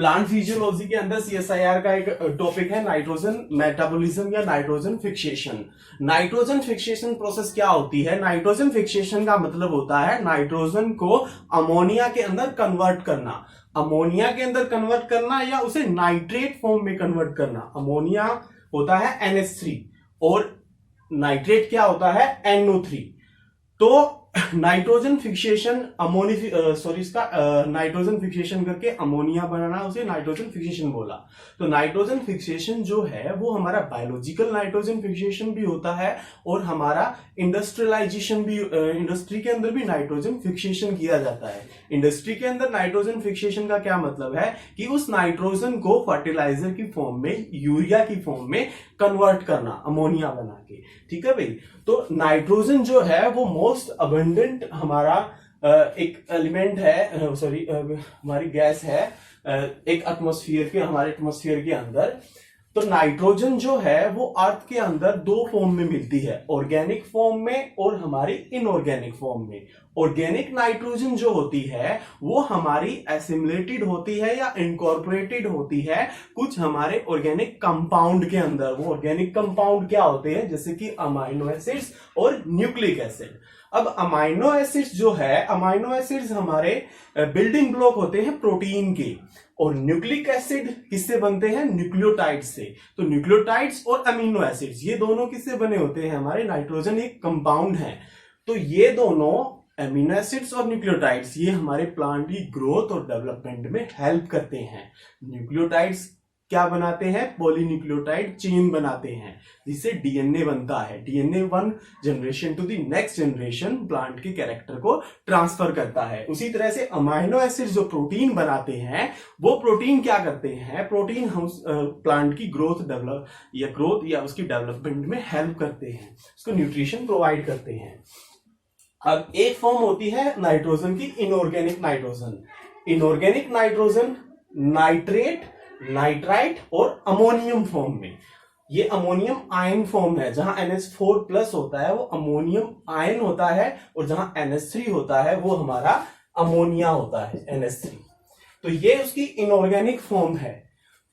Plant physiology के अंदर CSIR का एक टॉपिक है नाइट्रोजन मेटाबॉलिज्म या nitrogen fixation. Nitrogen fixation process क्या होती है? नाइट्रोजन फिक्सेशन का मतलब होता है नाइट्रोजन को अमोनिया के अंदर कन्वर्ट करना, अमोनिया के अंदर कन्वर्ट करना या उसे नाइट्रेट फॉर्म में कन्वर्ट करना। अमोनिया होता है NH3 और नाइट्रेट क्या होता है NO3। तो नाइट्रोजन फिक्सेशन नाइट्रोजन फिक्सेशन करके अमोनिया बनाना, उसे नाइट्रोजन फिक्सेशन बोला। तो नाइट्रोजन फिक्सेशन जो है वो हमारा बायोलॉजिकल नाइट्रोजन फिक्सेशन भी होता है और हमारा इंडस्ट्रियलाइजेशन भी, इंडस्ट्री के अंदर भी नाइट्रोजन फिक्सेशन किया जाता है। इंडस्ट्री के अंदर नाइट्रोजन फिक्सेशन का क्या मतलब है कि उस नाइट्रोजन को फर्टिलाइजर की फॉर्म में, यूरिया की फॉर्म में कन्वर्ट करना अमोनिया बना के। ठीक है भाई। तो नाइट्रोजन जो है वो मोस्ट अबंडेंट हमारा एक एलिमेंट है, हमारी गैस है एक एटमॉस्फेयर के, हमारे एटमॉस्फेयर के अंदर। तो नाइट्रोजन जो है वो अर्थ के अंदर दो फॉर्म में मिलती है, ऑर्गेनिक फॉर्म में और हमारी इनऑर्गेनिक फॉर्म में। ऑर्गेनिक नाइट्रोजन जो होती है वो हमारी एसिमिलेटेड होती है या इनकॉर्पोरेटेड होती है कुछ हमारे ऑर्गेनिक कंपाउंड के अंदर। वो ऑर्गेनिक कंपाउंड क्या होते हैं? जैसे कि अमाइनो एसिड्स और न्यूक्लिक एसिड। अब अमाइनो एसिड्स जो है, अमाइनो एसिड्स हमारे बिल्डिंग ब्लॉक होते हैं प्रोटीन के, और न्यूक्लिक एसिड किससे बनते हैं? न्यूक्लियोटाइड से। तो न्यूक्लियोटाइड्स और अमीनो एसिड्स ये दोनों किससे बने होते हैं? हमारे नाइट्रोजन एक कंपाउंड है। तो ये दोनों अमीनो एसिड्स और न्यूक्लियोटाइड्स ये हमारे प्लांट की ग्रोथ और डेवलपमेंट में हेल्प करते हैं। न्यूक्लियोटाइड्स क्या बनाते हैं? पॉलीन्यूक्लियोटाइड चेन बनाते हैं जिससे डीएनए बनता है। DNA one generation to the next generation plant के कैरेक्टर को ट्रांसफर करता है। उसी तरह से अमाइनो एसिड जो प्रोटीन बनाते हैं वो प्रोटीन क्या करते हैं? प्रोटीन हम प्लांट की ग्रोथ या उसकी डेवलपमेंट में हेल्प करते हैं, उसको न्यूट्रिशन प्रोवाइड करते हैं। अब एक फॉर्म होती है नाइट्रोजन की inorganic nitrogen. Inorganic nitrogen nitrate, nitrite और अमोनियम फॉर्म में। ये अमोनियम आयन फॉर्म है, जहां NH4+ होता है वो अमोनियम आयन होता है और जहां NH3 होता है वो हमारा अमोनिया होता है NH3। तो ये उसकी इनऑर्गेनिक फॉर्म है।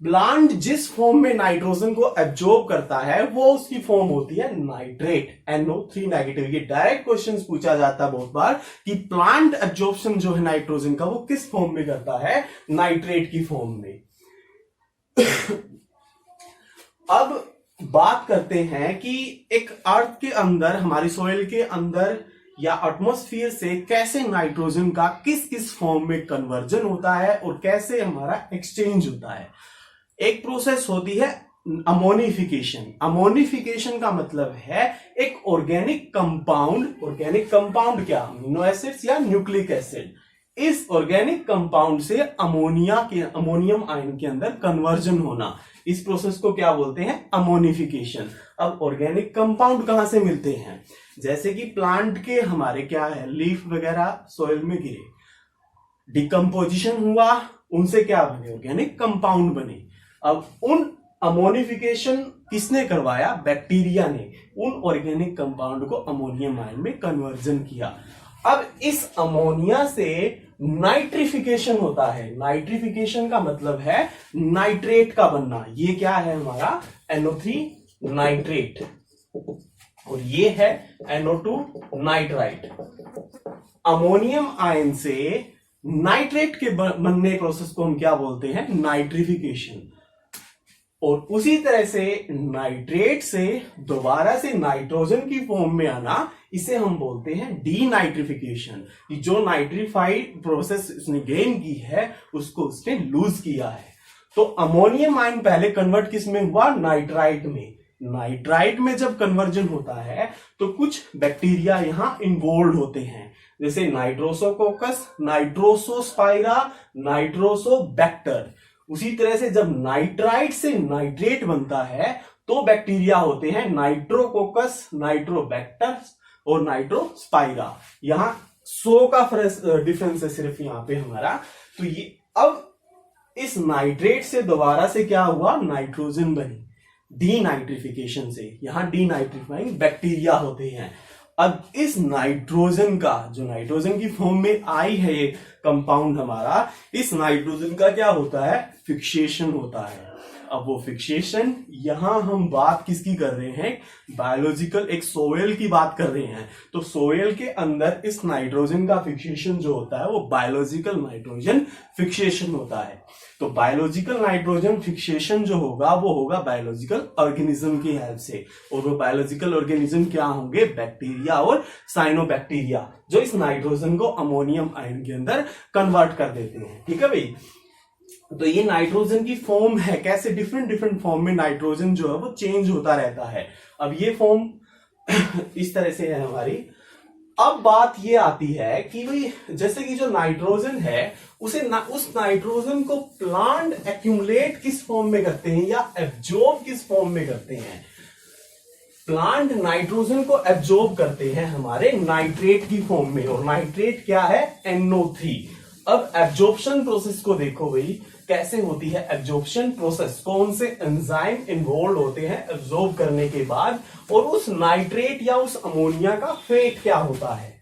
प्लांट जिस फॉर्म में नाइट्रोजन को एब्जॉर्ब करता है वो उसकी फॉर्म होती है नाइट्रेट, NO3 नेगेटिव। ये डायरेक्ट क्वेश्चन पूछा जाता है बहुत बार कि प्लांट एब्जॉर्प्शन जो है नाइट्रोजन का वो किस फॉर्म में करता है? नाइट्रेट की फॉर्म में। अब बात करते हैं कि एक अर्थ के अंदर, हमारी सॉइल के अंदर या एटमॉस्फेयर से कैसे नाइट्रोजन का किस किस फॉर्म में कन्वर्जन होता है और कैसे हमारा एक्सचेंज होता है। एक प्रोसेस होती है अमोनिफिकेशन। अमोनिफिकेशन का मतलब है एक ऑर्गेनिक कंपाउंड क्या? अमीनो एसिड्स या न्यूक्लिक एसिड। इस ऑर्गेनिक कंपाउंड से अमोनियम आयन के अंदर कन्वर्जन होना, इस प्रोसेस को क्या बोलते हैं? अमोनिफिकेशन। अब ऑर्गेनिक कंपाउंड कहां से मिलते हैं? जैसे कि प्लांट के हमारे क्या है, लीफ वगैरह सॉइल में गिरे, डिकम्पोजिशन हुआ, उनसे क्या बने? ऑर्गेनिक कंपाउंड बने। अब उन अमोनिफिकेशन किसने करवाया? बैक्टीरिया ने उन ऑर्गेनिक कंपाउंड को अमोनियम आयन में कन्वर्जन किया। अब इस अमोनिया से नाइट्रिफिकेशन होता है। नाइट्रिफिकेशन का मतलब है नाइट्रेट का बनना। ये क्या है हमारा? NO3 नाइट्रेट और ये है NO2 नाइट्राइट। अमोनियम आयन से नाइट्रेट के बनने प्रोसेस को हम क्या बोलते हैं? नाइट्रिफिकेशन। और उसी तरह से नाइट्रेट से दोबारा से नाइट्रोजन की फॉर्म में आना, इसे हम बोलते हैं डीनाइट्रिफिकेशन। जो नाइट्रीफाइड प्रोसेस उसने गेन की है उसको उसने लूज किया है। तो अमोनियम आयन पहले कन्वर्ट किस में हुआ? नाइट्राइट में। नाइट्राइट में जब कन्वर्जन होता है तो कुछ बैक्टीरिया यहां इन्वॉल्व होते हैं, जैसे नाइट्रोसोकोकस, नाइट्रोसोस्पाइरा, नाइट्रोसोबैक्टर। उसी तरह से जब नाइट्राइट से नाइट्रेट बनता है तो बैक्टीरिया होते हैं नाइट्रोकोकस, नाइट्रोबैक्टर और नाइट्रोस्पाइरा। यहां 100 का डिफरेंस है सिर्फ यहां पे हमारा। तो ये अब इस नाइट्रेट से दोबारा से क्या हुआ? नाइट्रोजन बनी डीनाइट्रिफिकेशन से। यहां डीनाइट्रिफाइंग बैक्टीरिया होते हैं अब इस नाइट्रोजन का, जो नाइट्रोजन की फॉर्म में आई है ये कंपाउंड हमारा, इस नाइट्रोजन का क्या होता है, फिक्सेशन होता है। अब वो फिक्सेशन, यहां हम बात किसकी कर रहे हैं, बायोलॉजिकल, एक सोयल की बात कर रहे हैं। तो सोयल के अंदर इस नाइट्रोजन का फिक्सेशन जो होता है वो बायोलॉजिकल नाइट्रोजन फिक्सेशन होता है। तो बायोलॉजिकल नाइट्रोजन फिक्सेशन जो होगा वो होगा बायोलॉजिकल ऑर्गेनिज्म की हेल्प से। और वो बायोलॉजिकल ऑर्गेनिज्म क्या होंगे, बैक्टीरिया और साइनोबैक्टीरिया, जो इस नाइट्रोजन को अमोनियम आयन के अंदर कन्वर्ट कर देते हैं। ठीक है भाई। तो ये नाइट्रोजन की फॉर्म है, कैसे डिफरेंट डिफरेंट फॉर्म में नाइट्रोजन जो है वो चेंज होता रहता है। अब ये फॉर्म इस तरह से है हमारी। अब बात ये आती है कि भाई जैसे कि जो नाइट्रोजन है उस नाइट्रोजन को प्लांट एक्यूमुलेट किस फॉर्म में करते हैं या एब्जॉर्ब किस फॉर्म में करते हैं। प्लांट नाइट्रोजन को एब्जॉर्ब करते हैं हमारे नाइट्रेट की फॉर्म में, और नाइट्रेट क्या है, NO3। अब एब्जॉर्प्शन प्रोसेस को देखो भाई कैसे होती है एब्जॉर्प्शन प्रोसेस, कौन से एंजाइम इन्वॉल्व होते हैं एब्जॉर्ब करने के बाद, और उस नाइट्रेट या उस अमोनिया का फेट क्या होता है।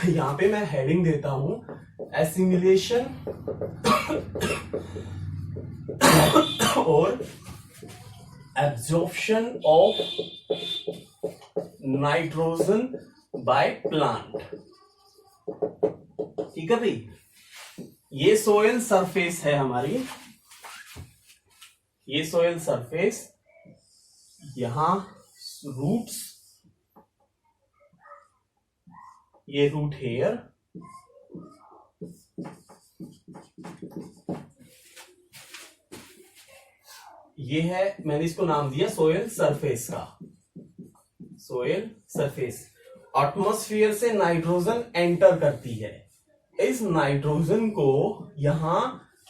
यहां पे मैं हेडिंग देता हूं, एसिमिलेशन और absorption of nitrogen by plant. ठीक है भाई। ये सोयल सरफेस है हमारी, ये सोयल सरफेस, यहां रूट्स, ये रूट हेयर, ये है, मैंने इसको नाम दिया सोयल सरफेस का, सोयल सरफेस। एटमॉस्फेयर से नाइट्रोजन एंटर करती है, इस नाइट्रोजन को यहां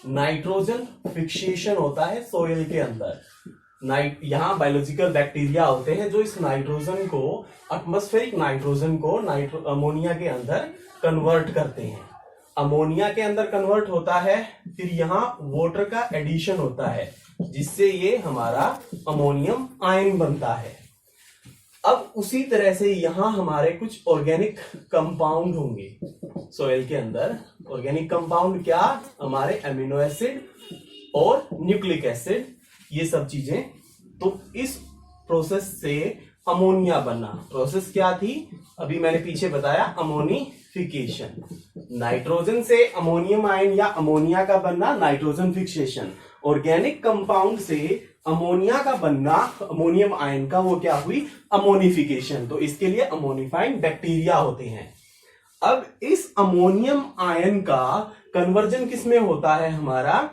नाइट्रोजन फिक्सेशन होता है सोयल के अंदर। यहां बायोलॉजिकल बैक्टीरिया होते हैं जो इस नाइट्रोजन को, एटमॉस्फेरिक नाइट्रोजन को अमोनिया के अंदर कन्वर्ट करते हैं। अमोनिया के अंदर कन्वर्ट होता है, फिर यहां वाटर का एडिशन होता है जिससे ये हमारा अमोनियम आयन बनता है। अब उसी तरह से यहां हमारे कुछ ऑर्गेनिक कंपाउंड होंगे सोयल के अंदर। ऑर्गेनिक कंपाउंड क्या, हमारे अमीनो एसिड और न्यूक्लिक एसिड, ये सब चीजें। तो इस प्रोसेस से अमोनिया बनना, प्रोसेस क्या थी अभी मैंने पीछे बताया, अमोनिफिकेशन। नाइट्रोजन से अमोनियम आयन या अमोनिया का बनना, नाइट्रोजन फिक्सेशन। ऑर्गेनिक कंपाउंड से अमोनिया का बनना, अमोनियम आयन का, वो क्या हुई, अमोनिफिकेशन। तो इसके लिए अमोनिफाइंग बैक्टीरिया होते हैं। अब इस अमोनियम आयन का कन्वर्जन किस में होता है हमारा,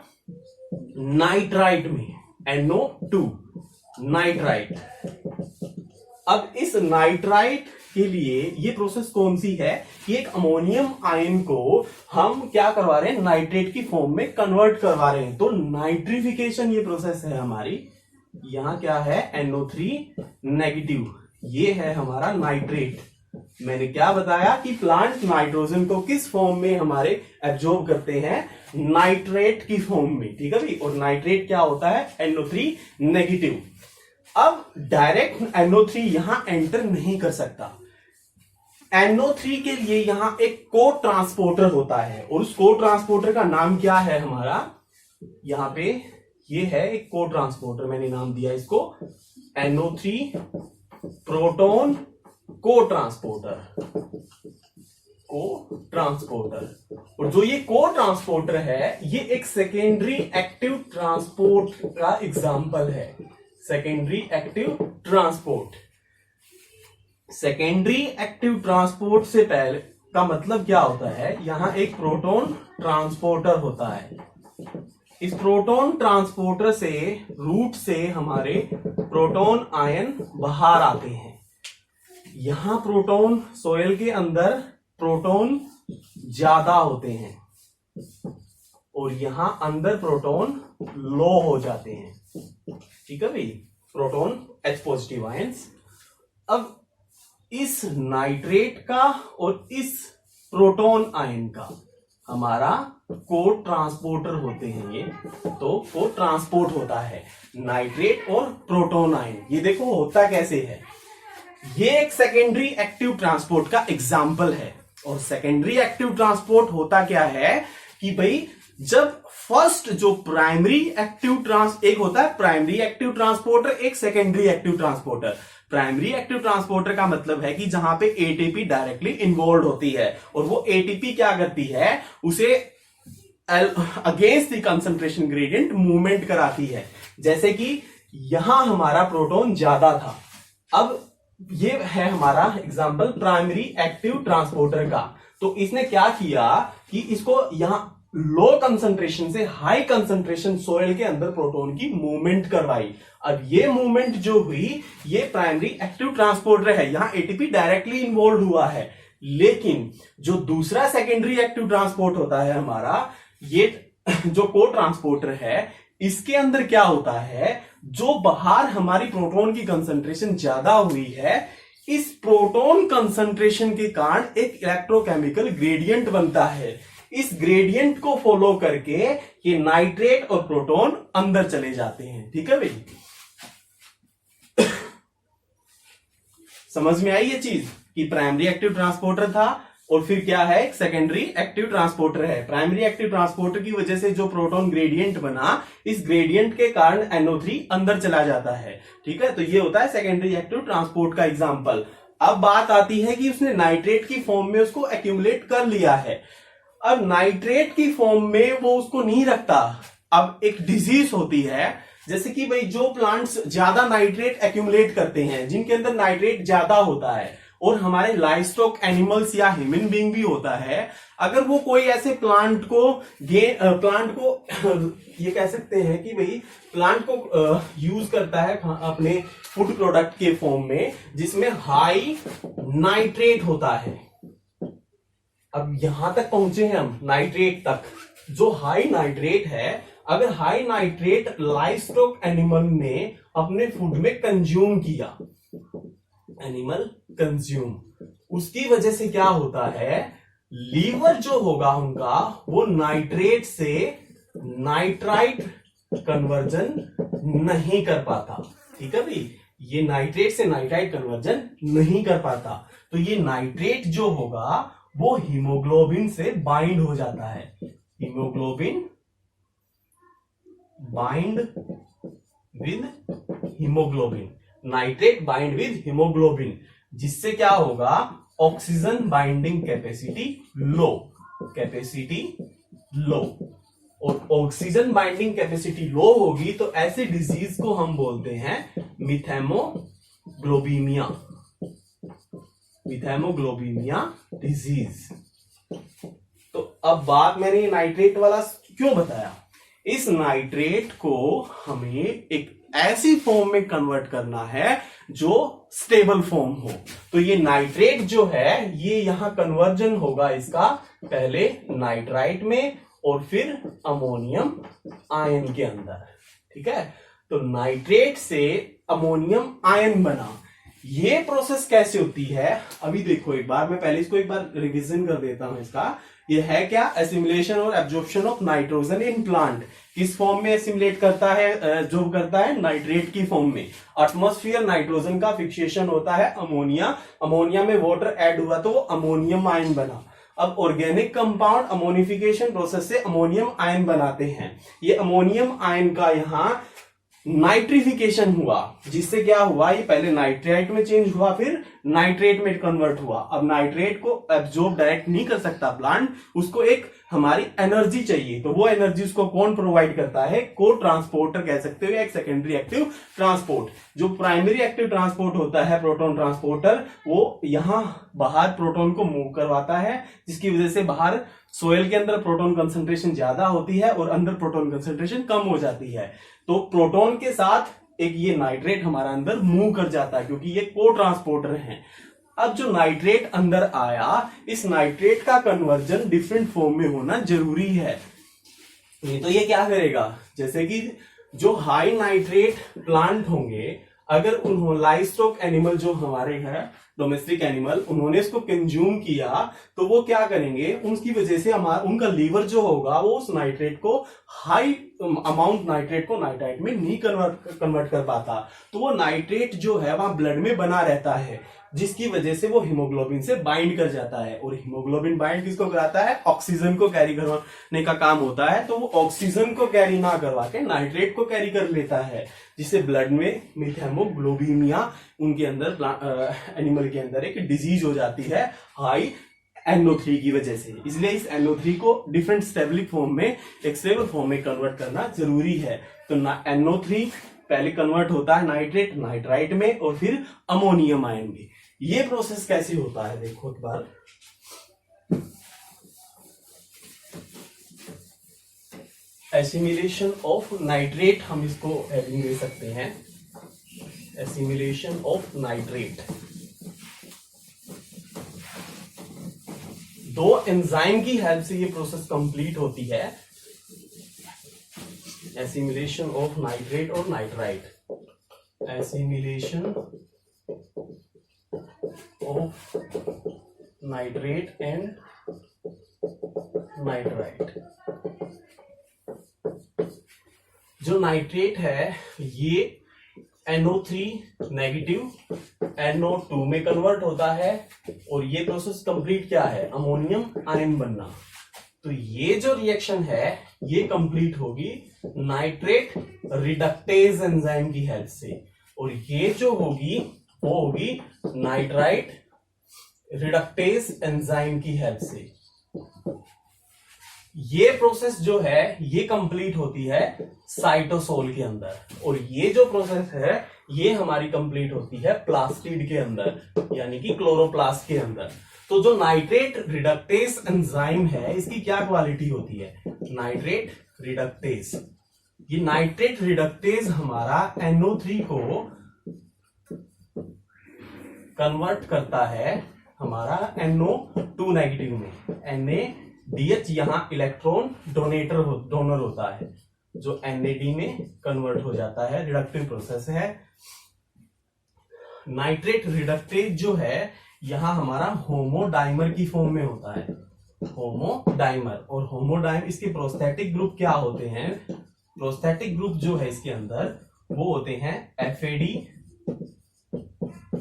नाइट्राइट में, NO2 नाइट्राइट। अब इस नाइट्राइट के लिए ये प्रोसेस कौन सी है कि एक अमोनियम आयन को हम क्या करवा रहे हैं, नाइट्रेट की फॉर्म में कन्वर्ट करवा रहे हैं। तो नाइट्रिफिकेशन ये प्रोसेस है हमारी। यहां क्या है, NO3 नेगेटिव, ये है हमारा नाइट्रेट। मैंने क्या बताया कि प्लांट नाइट्रोजन को किस फॉर्म में हमारे एब्जॉर्ब करते हैं, नाइट्रेट की फॉर्म में। ठीक है भाई। और नाइट्रेट क्या होता है, NO3 नेगेटिव। अब डायरेक्ट NO3 यहां एंटर नहीं कर सकता। NO3 के लिए यहां एक को ट्रांसपोर्टर होता है, और उस को ट्रांसपोर्टर का नाम क्या है हमारा, यहां पे ये है एक को ट्रांसपोर्टर, मैंने नाम दिया इसको NO3 प्रोटॉन को ट्रांसपोर्टर, को ट्रांसपोर्टर। और जो ये को ट्रांसपोर्टर है ये एक सेकेंडरी एक्टिव ट्रांसपोर्ट का एग्जांपल है। Secondary active transport, secondary active transport से पहले का मतलब क्या होता है, यहां एक प्रोटॉन ट्रांसपोर्टर होता है। इस प्रोटॉन ट्रांसपोर्टर से, रूट से हमारे प्रोटॉन आयन बाहर आते हैं। यहां प्रोटॉन, सोयल के अंदर प्रोटॉन ज्यादा होते हैं, और यहां अंदर प्रोटॉन लो हो जाते हैं। ठीक है भाई, प्रोटॉन H पॉजिटिव आयंस। अब इस नाइट्रेट का और इस प्रोटॉन आयन का हमारा को ट्रांसपोर्टर होते हैं ये, तो को ट्रांसपोर्ट होता है नाइट्रेट और प्रोटॉन आयन। ये देखो होता कैसे है, ये एक सेकेंडरी एक्टिव ट्रांसपोर्ट का एग्जाम्पल है। और सेकेंडरी एक्टिव ट्रांसपोर्ट होता क्या है कि भाई जब फर्स्ट जो प्राइमरी एक्टिव एक होता है प्राइमरी एक्टिव ट्रांसपोर्टर, एक secondary active transporter. Primary active transporter का मतलब है कि जहां पे एटीपी डायरेक्टली इन्वॉल्व होती है और वो एटीपी क्या करती है, उसे against the concentration gradient movement कराती है। जैसे कि यहां हमारा प्रोटॉन ज्यादा था, अब ये है हमारा एग्जांपल प्राइमरी एक्टिव ट्रांसपोर्टर का। तो इसने क्या किया कि इसको यहां लो कंसंट्रेशन से हाई कंसंट्रेशन सॉइल के अंदर प्रोटॉन की मूवमेंट करवाई। अब ये मूवमेंट जो हुई ये प्राइमरी एक्टिव ट्रांसपोर्टर है, यहां एटीपी डायरेक्टली इन्वॉल्व हुआ है। लेकिन जो दूसरा सेकेंडरी एक्टिव ट्रांसपोर्ट होता है हमारा, ये जो को ट्रांसपोर्टर है, इसके अंदर क्या होता है, जो बाहर हमारी प्रोटॉन की कंसंट्रेशन ज्यादा हुई है, इस प्रोटॉन कंसंट्रेशन के कारण एक इलेक्ट्रोकेमिकल ग्रेडियंट बनता है। इस ग्रेडियंट को फॉलो करके ये नाइट्रेट और प्रोटॉन अंदर चले जाते हैं। ठीक है भाई, समझ में आई ये चीज कि प्राइमरी एक्टिव ट्रांसपोर्टर था और फिर क्या है, एक सेकेंडरी एक्टिव ट्रांसपोर्टर है। प्राइमरी एक्टिव ट्रांसपोर्टर की वजह से जो प्रोटॉन ग्रेडियंट बना, इस ग्रेडियंट के कारण NO3 अंदर चला जाता है। ठीक है, तो ये होता है सेकेंडरी एक्टिव ट्रांसपोर्ट का एग्जांपल। अब बात आती है कि उसने नाइट्रेट की फॉर्म में उसको एक्यूमुलेट कर लिया है। अब नाइट्रेट की फॉर्म में वो उसको नहीं रखता। अब एक डिजीज होती है, जैसे कि भाई जो प्लांट्स ज्यादा नाइट्रेट एक्यूमुलेट करते हैं, जिनके अंदर नाइट्रेट ज्यादा होता है, और हमारे लाइवस्टॉक एनिमल्स या ह्यूमन बीइंग भी होता है, अगर वो कोई ऐसे प्लांट को ये कह सकते हैं कि भाई प्लांट को यूज करता है अपने फूड प्रोडक्ट के फॉर्म में, जिसमें हाई नाइट्रेट होता है। अब यहां तक पहुंचे हैं हम, नाइट्रेट तक। जो हाई नाइट्रेट है, अगर हाई नाइट्रेट लाइवस्टॉक एनिमल ने अपने फूड में कंज्यूम किया, एनिमल कंज्यूम, उसकी वजह से क्या होता है, लीवर जो होगा उनका, वो नाइट्रेट से नाइट्राइट कन्वर्जन नहीं कर पाता। ठीक है भाई, ये नाइट्रेट से नाइट्राइट कन्वर्जन नहीं कर पाता। तो ये नाइट्रेट जो होगा वो हीमोग्लोबिन से बाइंड हो जाता है। Haemoglobin bind with haemoglobin, nitrate bind with haemoglobin, जिससे क्या होगा, ऑक्सीजन बाइंडिंग कैपेसिटी लो। और ऑक्सीजन बाइंडिंग कैपेसिटी लो होगी तो ऐसे डिजीज को हम बोलते हैं मिथेमोग्लोबिनिया डिजीज। तो अब बात मैंने नाइट्रेट वाला क्यों बताया, इस नाइट्रेट को हमें एक ऐसी फॉर्म में कन्वर्ट करना है जो स्टेबल फॉर्म हो। तो ये नाइट्रेट जो है, ये यहां कन्वर्जन होगा इसका, पहले नाइट्राइट में और फिर अमोनियम आयन के अंदर। ठीक है, तो नाइट्रेट से अमोनियम आयन बना। ये प्रोसेस कैसे होती है, अभी देखो एक बार, मैं पहले इसको एक बार रिवीजन कर देता हूं इसका। ये है क्या, एसिमुलेशन और absorption of nitrogen in plant. किस फॉर्म में एसिमुलेट करता है, एब्जॉर्ब करता है, नाइट्रेट की फॉर्म में। एटमॉस्फेयर नाइट्रोजन का फिक्सेशन होता है अमोनिया, अमोनिया में वाटर ऐड हुआ तो वो अमोनियम आयन बना। अब ऑर्गेनिक कंपाउंड अमोनिफिकेशन प्रोसेस से अमोनियम आयन बनाते हैं। ये अमोनियम आयन का यहां नाइट्रिफिकेशन हुआ, जिससे क्या हुआ, ये पहले नाइट्राइट में चेंज हुआ, फिर नाइट्रेट में कन्वर्ट हुआ। अब नाइट्रेट को एब्जॉर्ब डायरेक्ट नहीं कर सकता प्लांट, उसको एक हमारी एनर्जी चाहिए। तो वो एनर्जी उसको कौन प्रोवाइड करता है, को ट्रांसपोर्टर कह सकते हो, एक सेकेंडरी एक्टिव ट्रांसपोर्ट। जो प्राइमरी एक्टिव ट्रांसपोर्ट होता है प्रोटॉन ट्रांसपोर्टर, वो यहां बाहर प्रोटॉन को मूव करवाता है, जिसकी वजह से बाहर सोयल के अंदर प्रोटॉन कंसंट्रेशन ज्यादा होती है और अंदर प्रोटॉन कंसंट्रेशन कम हो जाती है। तो प्रोटॉन के साथ एक ये नाइट्रेट हमारा अंदर मूव कर जाता है, क्योंकि ये को ट्रांसपोर्टर हैं। अब जो नाइट्रेट अंदर आया, इस नाइट्रेट का कन्वर्जन डिफरेंट फॉर्म में होना जरूरी है। नहीं तो ये क्या करेगा, जैसे कि जो हाई नाइट्रेट प्लांट होंगे, अगर उन्होंने लाइवस्टॉक एनिमल जो हमारे हैं, डोमेस्टिक एनिमल, उन्होंने इसको कंज्यूम किया, तो वो क्या करेंगे, उसकी वजह से हमारा उनका लीवर जो होगा वो उस नाइट्रेट को, हाई अमाउंट नाइट्रेट को नाइट्राइट में नहीं कन्वर्ट कर पाता, तो वो नाइट्रेट जो है वहां ब्लड में बना रहता है, जिसकी वजह से वो हीमोग्लोबिन से बाइंड कर जाता है। और हीमोग्लोबिन बाइंड किसको कराता है, ऑक्सीजन को कैरी करवाने का काम होता है, तो वो ऑक्सीजन को कैरी ना करवा के नाइट्रेट को कैरी कर लेता है, जिससे ब्लड में हीमोग्लोबिनिया उनके अंदर एनिमल के अंदर एक डिजीज हो जाती है हाई NO3 की वजह से। इसलिए इस NO3 को डिफरेंट स्टेबलिक फॉर्म में एक स्टेबल फॉर्म में कन्वर्ट करना जरूरी है। तो NO3 पहले कन्वर्ट होता है नाइट्रेट नाइट्राइट में और फिर अमोनियम आयन में। ये प्रोसेस कैसे होता है देखो एक बार, एसिमिलेशन ऑफ नाइट्रेट, हम इसको हेडिंग दे सकते हैं, एसिमिलेशन ऑफ नाइट्रेट। दो एंजाइम की हेल्प से ये प्रोसेस कंप्लीट होती है, एसिमिलेशन ऑफ नाइट्रेट और nitrite, assimilation of nitrate and nitrite. जो नाइट्रेट है ये NO3 नेगेटिव NO2 में कन्वर्ट होता है, और ये प्रोसेस कंप्लीट क्या है, अमोनियम आयन बनना। तो ये जो रिएक्शन है ये कंप्लीट होगी नाइट्रेट रिडक्टेज एंजाइम की हेल्प से, और ये जो होगी वो होगी नाइट्राइट रिडक्टेज एंजाइम की हेल्प से। ये प्रोसेस जो है ये कंप्लीट होती है साइटोसोल के अंदर, और ये जो प्रोसेस है ये हमारी कंप्लीट होती है प्लास्टिड के अंदर, यानी कि क्लोरोप्लास्ट के अंदर। तो जो नाइट्रेट रिडक्टेज एंजाइम है इसकी क्या क्वालिटी होती है, नाइट्रेट रिडक्टेज। ये नाइट्रेट रिडक्टेज हमारा NO3 को कन्वर्ट करता है हमारा NO2 नेगेटिव में। NaDH यहां इलेक्ट्रॉन डोनर होता है, जो NAD में कन्वर्ट हो जाता है, रिडक्टिव प्रोसेस है। नाइट्रेट रिडक्टेज जो है यहां हमारा होमोडाइमर की फॉर्म में होता है, होमोडाइमर। और होमोडाइमर इसके प्रोस्थेटिक ग्रुप क्या होते हैं, प्रोस्थेटिक ग्रुप जो है इसके अंदर वो होते हैं FAD,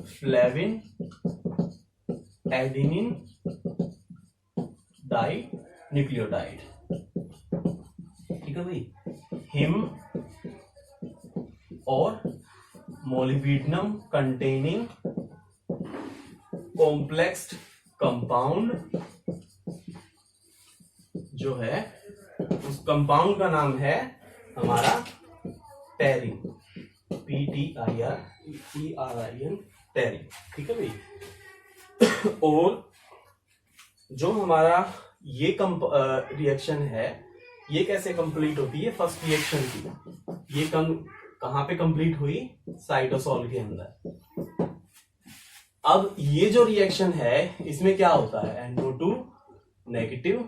flavin, adenine, dinucleotide, ठीक है भाई, हिम और मोलिब्डेनम कंटेनिंग कॉम्प्लेक्स कंपाउंड जो है उस कंपाउंड का नाम है हमारा टेरिन, PTIREIN, टेरिन, ठीक है भाई। और जो हमारा ये रिएक्शन है ये कैसे कंप्लीट होती है, फर्स्ट रिएक्शन की, ये कहां पे कंप्लीट हुई, साइटोसोल के अंदर। अब ये जो रिएक्शन है इसमें क्या होता है, NO2 नेगेटिव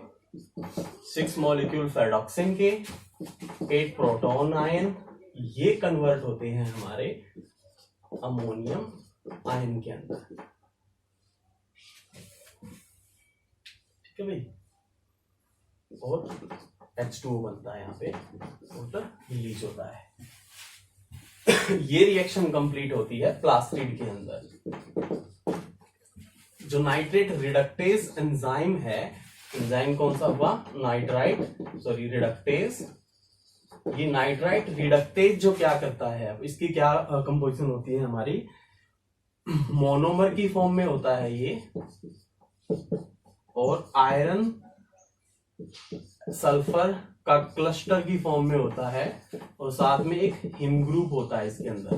6 मॉलिक्यूल फेरडॉक्सिन के 8 प्रोटॉन आयन, ये कन्वर्ट होते हैं हमारे अमोनियम आयन के अंदर, ठीक है भाई। और H2O बनता है यहाँ पे, वाटर रिलीज होता है। ये रिएक्शन कंप्लीट होती है प्लास्टिड के अंदर। जो नाइट्रेट रिडक्टेज एंजाइम है, एंजाइम कौन सा हुआ, रिडक्टेज। ये नाइट्राइट रिडक्टेज जो क्या करता है, इसकी क्या कंपोजिशन होती है हमारी, मोनोमर की फॉर्म में होता है ये, और आयरन सल्फर का क्लस्टर की फॉर्म में होता है, और साथ में एक हिम ग्रुप होता है इसके अंदर।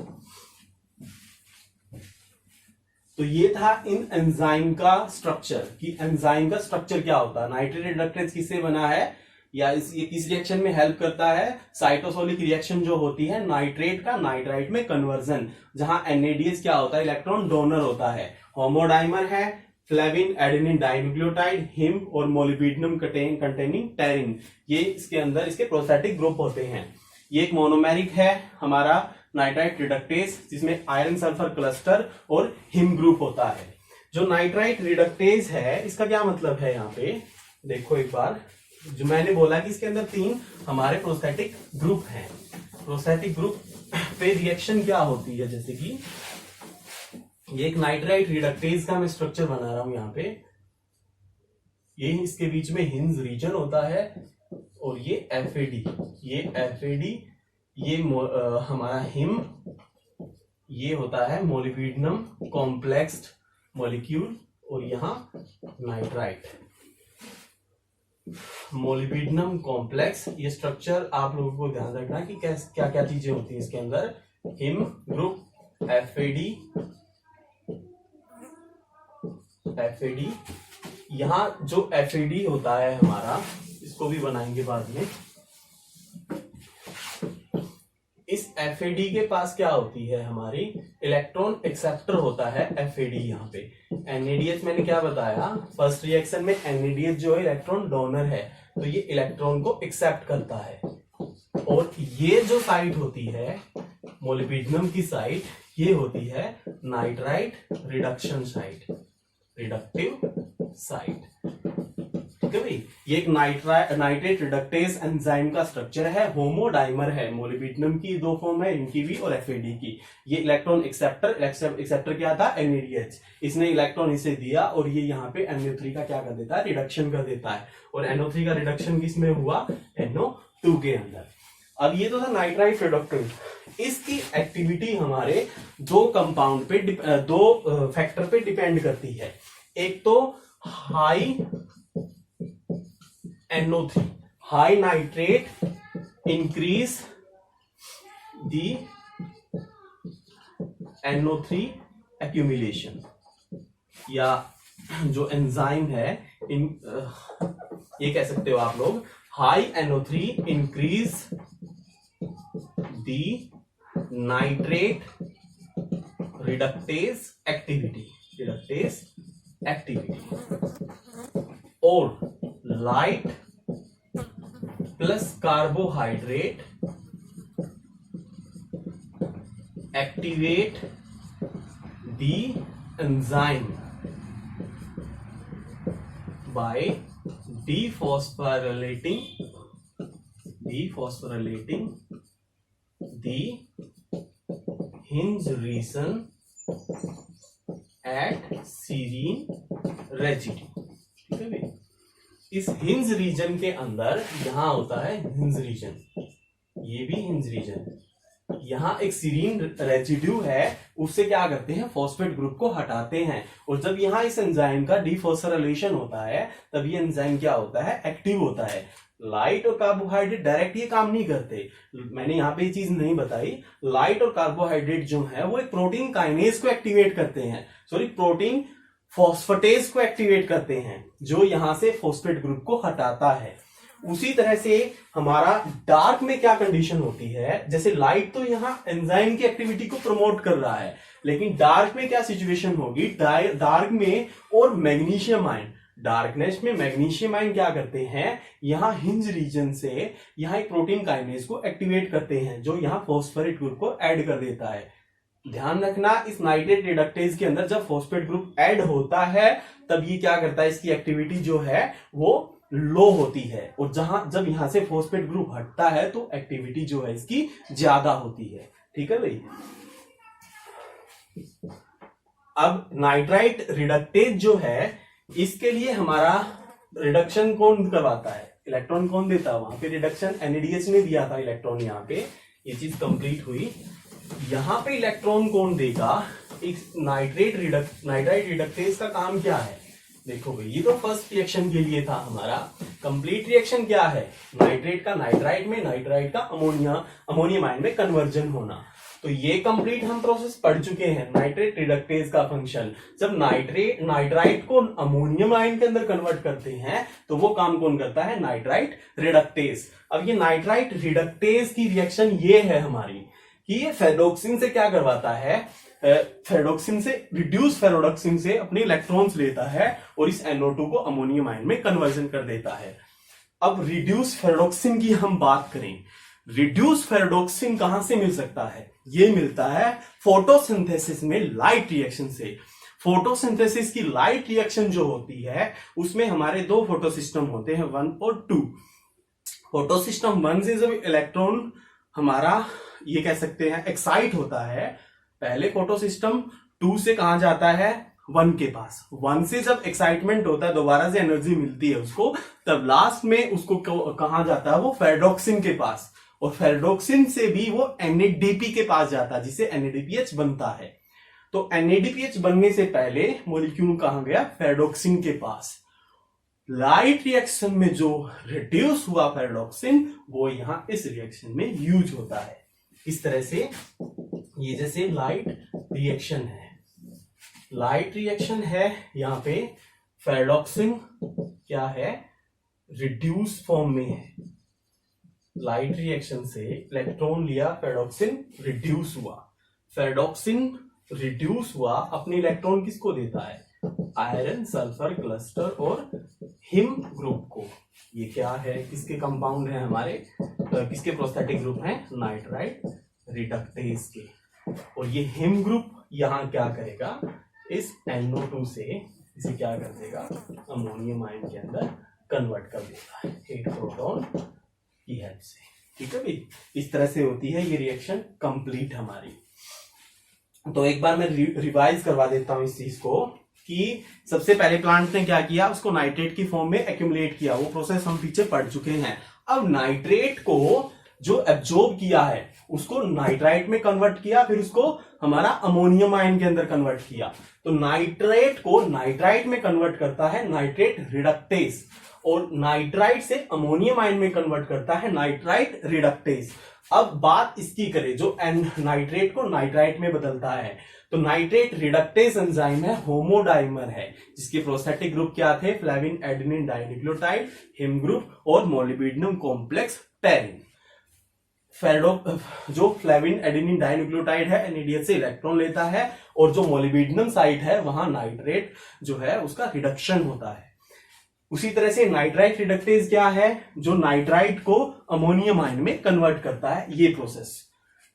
तो ये था इन एंजाइम का स्ट्रक्चर, कि एंजाइम का स्ट्रक्चर क्या होता है, नाइट्रेट रिडक्टेज किससे बना है, या ये किस रिएक्शन में हेल्प करता है, साइटोसोलिक रिएक्शन जो होती है नाइट्रेट का नाइट्राइट में कन्वर्जन, जहां NADH क्या होता है, इलेक्ट्रॉन डोनर होता है, होमोडाइमर है, फ्लेविन, एडेनिन डाइन्यूक्लियोटाइड, हिम और मोलिब्डेनम कंटेनिंग टेरिन, ये इसके अंदर इसके प्रोस्थेटिक ग्रुप होते हैं। ये एक मोनोमेरिक है हमारा नाइट्राइट रिडक्टेज, जिसमें आयरन सल्फर क्लस्टर और हिम ग्रुप होता है। जो नाइट्राइट रिडक्टेज है इसका क्या मतलब है, यहाँ पे देखो एक बार, जो मैंने बोला कि इसके अंदर 3 हमारे प्रोस्थेटिक ग्रुप हैं। प्रोस्थेटिक ग्रुप पे रिएक्शन क्या होती है, जैसे कि ये एक नाइट्राइट रिडक्टेज का मैं स्ट्रक्चर बना रहा हूं यहाँ पे, ये इसके बीच में हिंज रीजन होता है और ये एफएडी, ये हमारा हिम, ये होता है मोलिब्डेनम कॉम्प्लेक्स्ड मॉलिक्यूल, और यहां नाइट्राइट मोलिब्डेनम कॉम्प्लेक्स। ये स्ट्रक्चर आप लोगों को ध्यान रखना कि क्या क्या चीजें होती हैं इसके अंदर, हिम ग्रुप, एफएडी, यहां जो एफएडी होता है हमारा, इसको भी बनाएंगे बाद में। इस एफएडी के पास क्या होती है, हमारी इलेक्ट्रॉन एक्सेप्टर होता है एफएडी। यहाँ पे एनएडीएच मैंने क्या बताया, फर्स्ट रिएक्शन में एनएडीएच जो है इलेक्ट्रॉन डोनर है, तो ये इलेक्ट्रॉन को एक्सेप्ट करता है। और ये जो साइट होती है मोलिब्डेनम की साइट, ये होती है nitrite reduction site, reductive site. ठीक है भाई, ये एक नाइट्रेट रिडक्टेज एंजाइम का स्ट्रक्चर है, होमोडाइमर है। मोलिब्डेनम की 2 फॉर्म है, इनकी भी और एफएडी की। ये इलेक्ट्रॉन एक्सेप्टर क्या था, एनएडीएच, इसने इलेक्ट्रॉन इसे दिया और ये यहाँ पे NO3 का क्या कर देता है, रिडक्शन कर देता है। और NO3 का रिडक्शन किसमें हुआ, NO2 के अंदर। अब ये तो था नाइट्राइट रिडक्टेज। इसकी एक्टिविटी हमारे 2 कंपाउंड पे, 2 फैक्टर पे डिपेंड करती है। एक तो high NO3, high nitrate increase the NO3 accumulation, या जो एंजाइम है ये कह सकते हो आप लोग, high NO3 increase the nitrate reductase activity, और light plus carbohydrate activate the enzyme by defosphorylating the hinge region at serine residue। ठीक है भाई, इस हिंज रीजन के अंदर यहां होता है हिंज रीजन, ये भी हिंज रीजन, यहां एक सीरीन रेजिड्यू है, उससे क्या करते हैं, फॉस्फेट ग्रुप को हटाते हैं। और जब यहां इस एंजाइम का डिफॉस्फोराइलेशन होता है, तब ये एंजाइम क्या होता है, एक्टिव होता है। लाइट और कार्बोहाइड्रेट डायरेक्ट ये काम नहीं करते, मैंने यहाँ पे ये चीज नहीं बताई। लाइट और कार्बोहाइड्रेट जो है वो एक प्रोटीन काइनेज को एक्टिवेट करते हैं, प्रोटीन फॉस्फेटेज को एक्टिवेट करते हैं, जो यहां से फॉस्फेट ग्रुप को हटाता है। उसी तरह से हमारा डार्क में क्या कंडीशन होती है, जैसे लाइट तो यहां एंजाइम की एक्टिविटी को प्रमोट कर रहा है, लेकिन डार्क में क्या सिचुएशन होगी, डार्क में और मैग्नीशियम आयन, डार्कनेस में मैग्नीशियम आयन क्या करते हैं, यहां हिंज रीजन से यहां एक प्रोटीन काइनेज को एक्टिवेट करते हैं, जो यहां फॉस्फेट ग्रुप को ऐड कर देता है। ध्यान रखना, इस नाइट्रेट रिडक्टेज के अंदर जब फॉस्फेट ग्रुप ऐड होता है, तब ये क्या करता है, इसकी एक्टिविटी जो है वो लो होती है, और जब यहां से फॉस्फेट ग्रुप हटता है तो एक्टिविटी जो है इसकी ज्यादा होती है। ठीक है भाई, अब नाइट्राइट रिडक्टेज जो है, इसके लिए हमारा रिडक्शन कौन करवाता है, इलेक्ट्रॉन कौन देता है, वहां पे रिडक्शन NADH ने दिया था इलेक्ट्रॉन, यहाँ पे ये चीज कंप्लीट हुई। यहां पे इलेक्ट्रॉन कौन देगा, एक नाइट्राइट रिडक्टेज का काम क्या है, देखो भाई, ये तो फर्स्ट रिएक्शन के लिए था हमारा। कंप्लीट रिएक्शन क्या है, नाइट्रेट का नाइट्राइट में, नाइट्राइट का अमोनियम आयन में कन्वर्जन होना। तो ये कंप्लीट हम प्रोसेस पढ़ चुके हैं, नाइट्रेट रिडक्टेज का फंक्शन। जब नाइट्राइट को अमोनियम आयन के अंदर कन्वर्ट करते हैं, तो वो काम कौन करता है, नाइट्राइट रिडक्टेज। अब ये नाइट्राइट रिडक्टेज की रिएक्शन ये है हमारी, कि ये फेरोडोक्सिन से क्या करवाता है, फेरोडोक्सिन से, रिड्यूस फेरोडोक्सिन से अपने इलेक्ट्रॉन्स लेता है और इस NO2 को अमोनियम आयन में कन्वर्जन कर देता है। अब रिड्यूस फेरोडोक्सिन की हम बात करें, रिड्यूस फेरोडोक्सिन कहां से मिल सकता है, ये मिलता है फोटोसिंथेसिस में लाइट रिएक्शन से। फोटोसिंथेसिस की लाइट रिएक्शन जो होती है उसमें हमारे दो फोटोसिस्टम होते हैं, 1 और 2। फोटोसिस्टम 1 से जब इलेक्ट्रॉन हमारा ये कह सकते हैं एक्साइट होता है, पहले फोटोसिस्टम 2 से कहां जाता है, 1 के पास। 1 से जब एक्साइटमेंट होता है, दोबारा से एनर्जी मिलती है उसको, तब लास्ट में उसको कहां जाता है, वो फेरडॉक्सिन के पास, और फेरडॉक्सिन से भी वो NADP के पास जाता है, जिससे NADPH बनता है। तो NADPH बनने से पहले मॉलिक्यूल कहां गया, फेरडॉक्सिन के पास। लाइट रिएक्शन में जो रिड्यूस हुआ फेरडॉक्सिन, वो यहां इस रिएक्शन में यूज होता है। इस तरह से ये जैसे लाइट रिएक्शन है, लाइट रिएक्शन है, यहां पे फेरडॉक्सिन क्या है, रिड्यूस फॉर्म में है। लाइट रिएक्शन से इलेक्ट्रॉन लिया, फेरडॉक्सिन रिड्यूस हुआ। फेरडॉक्सिन रिड्यूस हुआ, अपने इलेक्ट्रॉन किसको देता है, आयरन, सल्फर क्लस्टर और हिम ग्रुप को। ये क्या है, किसके कंपाउंड है हमारे, किसके प्रोस्थेटिक ग्रुप हैं, नाइट्राइट रिडक्टेज के। और ये हिम ग्रुप यहां क्या करेगा, इस NO2 से इसे क्या कर देगा, अमोनियम आयन के अंदर कन्वर्ट कर देगा 8 प्रोटॉन की हेल्प से। ठीक है भाई, इस तरह से होती है ये रिएक्शन कंप्लीट हमारी। तो एक बार मैं रिवाइज करवा देता हूं इस चीज को, कि सबसे पहले प्लांट ने क्या किया, उसको नाइट्रेट की फॉर्म में एक्यूमुलेट किया। वो प्रोसेस हम पीछे पढ़ चुके हैं। अब नाइट्रेट को जो एब्जॉर्ब किया है उसको नाइट्राइट में कन्वर्ट किया, फिर उसको हमारा अमोनियम आयन के अंदर कन्वर्ट किया। तो नाइट्रेट को नाइट्राइट में कन्वर्ट करता है नाइट्रेट रिडक्टेज, और नाइट्राइट से अमोनियम आयन में कन्वर्ट करता है नाइट्राइट रिडक्टेज। अब बात इसकी करें, जो नाइट्रेट को नाइट्राइट में बदलता है, तो नाइट्रेट रिडक्टेज एंजाइम है, होमोडाइमर है, जिसके प्रोस्थेटिक ग्रुप क्या थे, flavin adenine dinucleotide, him group और मोलिब्डेनम कॉम्प्लेक्स पेरिन। जो फ्लेविन एडेनिन डाइन्यूक्लियोटाइड है, NADH से इलेक्ट्रॉन लेता है, और जो मोलिब्डेनम साइट है वहां नाइट्रेट जो है उसका रिडक्शन होता है। उसी तरह से नाइट्राइट रिडक्टेज क्या है, जो नाइट्राइट को अमोनियम आयन में कन्वर्ट करता है, ये प्रोसेस।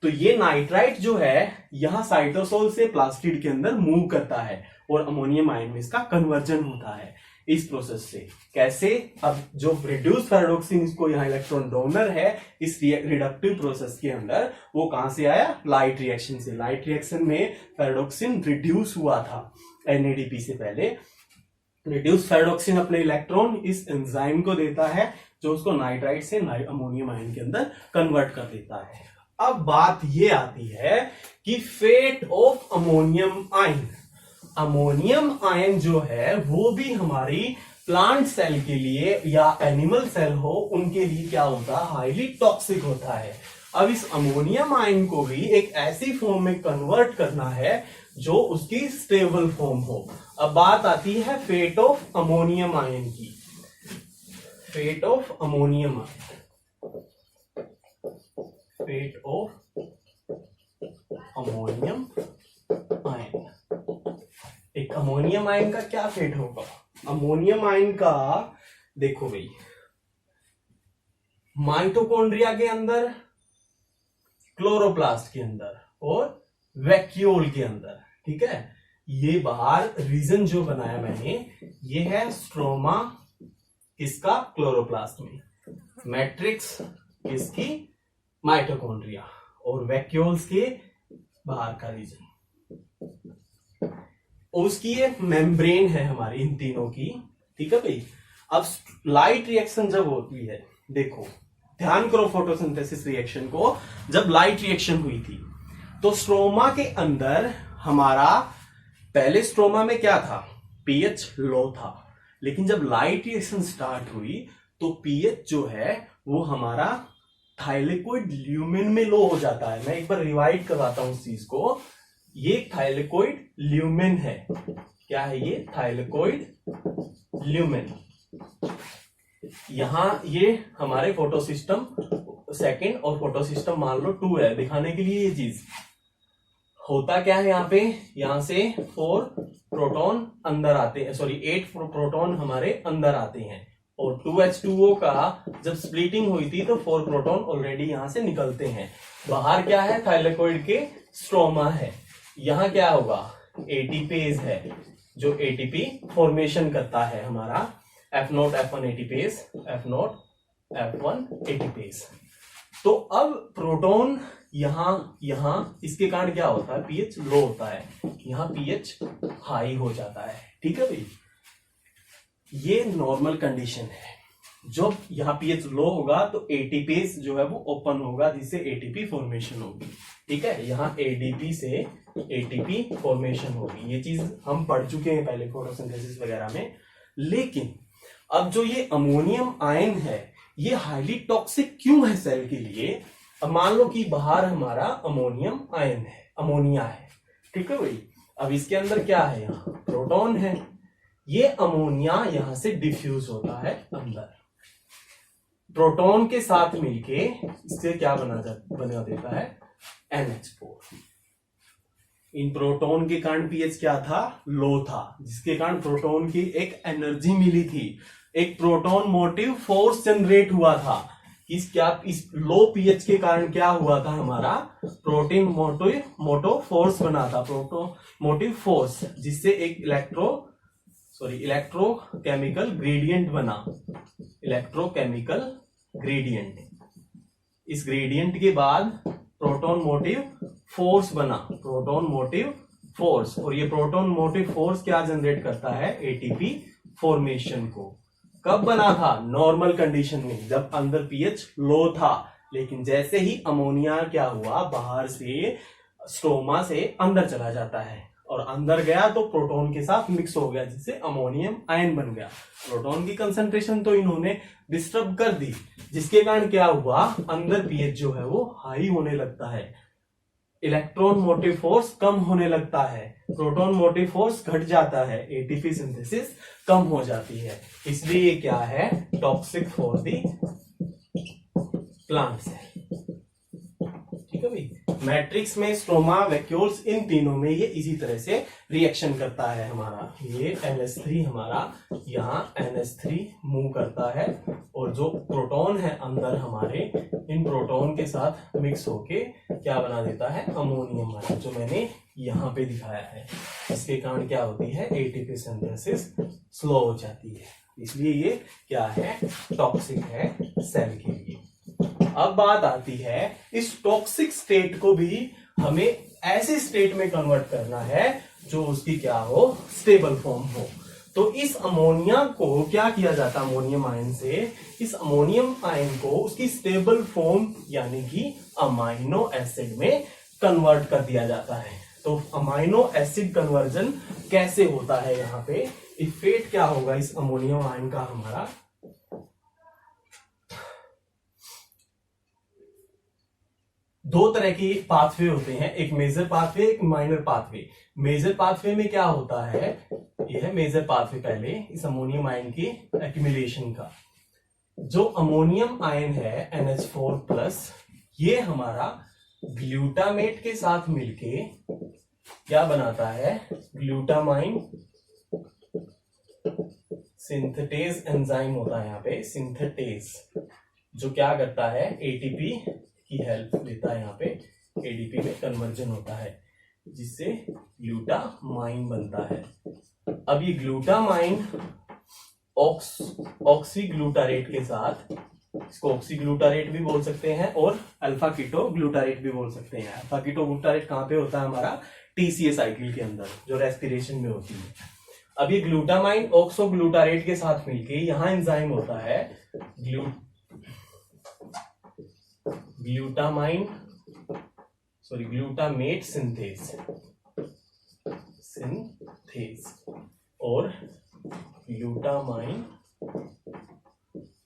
तो ये नाइट्राइट जो है यहां साइटोसोल से प्लास्टिड के अंदर मूव करता है, और अमोनियम आयन में इसका कन्वर्जन होता है इस प्रोसेस से। कैसे, अब जो रिड्यूस फेरडॉक्सिन, इसको यहाँ इलेक्ट्रॉन डोनर है इस रिडक्टिव प्रोसेस के अंदर, वो कहां से आया, लाइट रिएक्शन से। लाइट रिएक्शन में फेरडॉक्सिन रिड्यूस हुआ था NADP से पहले। रिड्यूस फेरडॉक्सिन अपने इलेक्ट्रॉन इस एंजाइम को देता है, जो उसको नाइट्राइट से अमोनियम आयन के अंदर कन्वर्ट कर देता है। अब बात ये आती है कि fate of ammonium ion. Ammonium ion जो है वो भी हमारी प्लांट सेल के लिए या एनिमल सेल हो, उनके लिए क्या होता है, हाईली टॉक्सिक होता है। अब इस अमोनियम आयन को भी एक ऐसी फॉर्म में कन्वर्ट करना है जो उसकी स्टेबल फॉर्म हो। अब बात आती है फेट ऑफ अमोनियम आयन की। Fate of ammonium ion, fate of ammonium ion. एक अमोनियम आयन का क्या फेट होगा, अमोनियम आयन का देखो भाई, माइटोकॉन्ड्रिया के अंदर, क्लोरोप्लास्ट के अंदर और वैक्यूल के अंदर। ठीक है, ये बाहर रीजन जो बनाया मैंने, ये है स्ट्रोमा किसका, क्लोरोप्लास्ट में, मैट्रिक्स किसकी, माइटोकॉन्ड्रिया, और वैक्यूल्स के बाहर का रीजन। उसकी ये मेम्ब्रेन है हमारी इन तीनों की। ठीक है भाई, अब लाइट रिएक्शन जब होती है, देखो ध्यान करो फोटोसिंथेसिस रिएक्शन को। जब लाइट रिएक्शन हुई थी तो स्ट्रोमा के अंदर हमारा, पहले स्ट्रोमा में क्या था, pH लो था, लेकिन जब लाइट रिएक्शन स्टार्ट हुई तो pH जो है वो हमारा थाइलेकोइड ल्यूमेन में लो हो जाता है। मैं एक बार रिवाइड करवाता हूं उस चीज को। ये थाइलेकोइड ल्यूमेन है, क्या है ये, थाइलेकोइड ल्यूमेन। यहां ये हमारे फोटोसिस्टम सेकंड और फोटोसिस्टम मान लो 2 है, दिखाने के लिए ये चीज होता क्या है। यहाँ पे, यहां से 4 प्रोटॉन अंदर आते हैं, सॉरी 8 प्रोटॉन हमारे अंदर आते हैं, और 2H2O का जब स्प्लिटिंग हुई थी तो 4 प्रोटॉन ऑलरेडी यहां से निकलते हैं। बाहर क्या है, थाइलेकोइड के स्ट्रोमा है। यहां क्या होगा, एटीपेज है जो एटीपी फॉर्मेशन करता है हमारा F0 F1 ATPase, F0 F1 ATPase. तो अब प्रोटॉन यहां इसके कारण क्या होता है, पीएच लो होता है, यहां पीएच हाई हो जाता है। ठीक है भाई, ये नॉर्मल कंडीशन है। जब यहाँ पीएच लो होगा तो एटीपेज जो है वो ओपन होगा, जिससे एटीपी फॉर्मेशन होगी। ठीक है, यहाँ एडीपी से एटीपी फॉर्मेशन होगी। ये चीज हम पढ़ चुके हैं पहले फोटोसिंथेसिस वगैरह में। लेकिन अब जो ये अमोनियम आयन है ये हाईली टॉक्सिक क्यों है सेल के लिए? अब मान लो कि बाहर हमारा अमोनियम आयन है, अमोनिया है। ठीक है भाई, अब इसके अंदर क्या है, यहाँ प्रोटॉन है। ये अमोनिया यहां से डिफ्यूज होता है अंदर, प्रोटॉन के साथ मिलके इससे क्या बना देता है, NH4। इन प्रोटॉन के कारण पीएच क्या था, लो था, जिसके कारण प्रोटॉन की एक एनर्जी मिली थी, एक प्रोटॉन मोटिव फोर्स जनरेट हुआ था। इस लो पीएच के कारण क्या हुआ था, हमारा प्रोटीन मोटो फोर्स बना था, प्रोटो मोटिव फोर्स, जिससे एक इलेक्ट्रोकेमिकल ग्रेडियंट बना, इलेक्ट्रोकेमिकल ग्रेडियंट। इस ग्रेडियंट के बाद प्रोटॉन मोटिव फोर्स बना, प्रोटॉन मोटिव फोर्स। और ये प्रोटॉन मोटिव फोर्स क्या जनरेट करता है, एटीपी फॉर्मेशन को। कब बना था, नॉर्मल कंडीशन में, जब अंदर पीएच लो था। लेकिन जैसे ही अमोनिया क्या हुआ, बाहर से स्टोमा से अंदर चला जाता है, और अंदर गया तो प्रोटॉन के साथ मिक्स हो गया, जिससे अमोनियम आयन बन गया। प्रोटॉन की कंसंट्रेशन तो इन्होंने डिस्टर्ब कर दी, जिसके कारण क्या हुआ, अंदर पीएच जो है वो हाई होने लगता है, इलेक्ट्रॉन मोटिव फोर्स कम होने लगता है, प्रोटॉन मोटिव फोर्स घट जाता है, एटीपी सिंथेसिस कम हो जाती है। इसलिए ये क्या है, toxic for the plant cell. ठीक है भाई, मैट्रिक्स में, स्ट्रोमा, वैक्यूल्स, इन तीनों में ये इसी तरह से रिएक्शन करता है हमारा। ये NH3 हमारा यहाँ NH3 मूव करता है, और जो प्रोटॉन है अंदर हमारे, इन प्रोटॉन के साथ मिक्स होके क्या बना देता है, अमोनियम आयन, जो मैंने यहाँ पे दिखाया है। इसके कारण क्या होती है, एटीपी सिंथेसिस स्लो हो जाती है। इसलिए ये क्या है, टॉक्सिक है सेल के लिए। अब बात आती है, इस टॉक्सिक स्टेट को भी हमें ऐसे स्टेट में कन्वर्ट करना है जो उसकी क्या हो, स्टेबल फॉर्म हो। तो इस अमोनिया को क्या किया जाता है, अमोनियम आयन से, इस अमोनियम आयन को उसकी स्टेबल फॉर्म यानी कि अमाइनो एसिड में कन्वर्ट कर दिया जाता है। तो अमाइनो एसिड कन्वर्जन कैसे होता है, यहाँ पे इफेक्ट क्या होगा इस अमोनियम आयन का हमारा। दो तरह की पाथवे होते हैं, एक मेजर पाथवे, एक माइनर पाथवे। मेजर पाथवे में क्या होता है, यह है मेजर पाथवे, पहले इस अमोनियम आयन की एक्यूमुलेशन का। जो अमोनियम आयन है NH4+, ये हमारा ग्लूटामेट के साथ मिलके क्या बनाता है, ग्लूटामाइन सिंथेटेज एंजाइम होता है यहाँ पे, सिंथेटेज, जो क्या करता है, एटीपी की हेल्प लेता है, यहाँ पे एडीपी में कन्वर्जन होता है, जिससे ग्लूटामाइन बनता है। अब ये ग्लूटामाइन ऑक्सीग्लूटारेट के साथ, इसको ऑक्सीग्लूटारेट भी बोल सकते हैं और अल्फा कीटो ग्लूटारेट भी बोल सकते हैं। अल्फा कीटो ग्लूटारेट कहाँ पे होता है, हमारा टीसीए साइकिल के अंदर, जो रेस्पिरेशन में होती है। अब ये ग्लूटामाइन ऑक्सोग्लूटारेट के साथ मिलके यहाँ एंजाइम होता है ग्लूटामेट सिंथेज और ग्लूटामाइन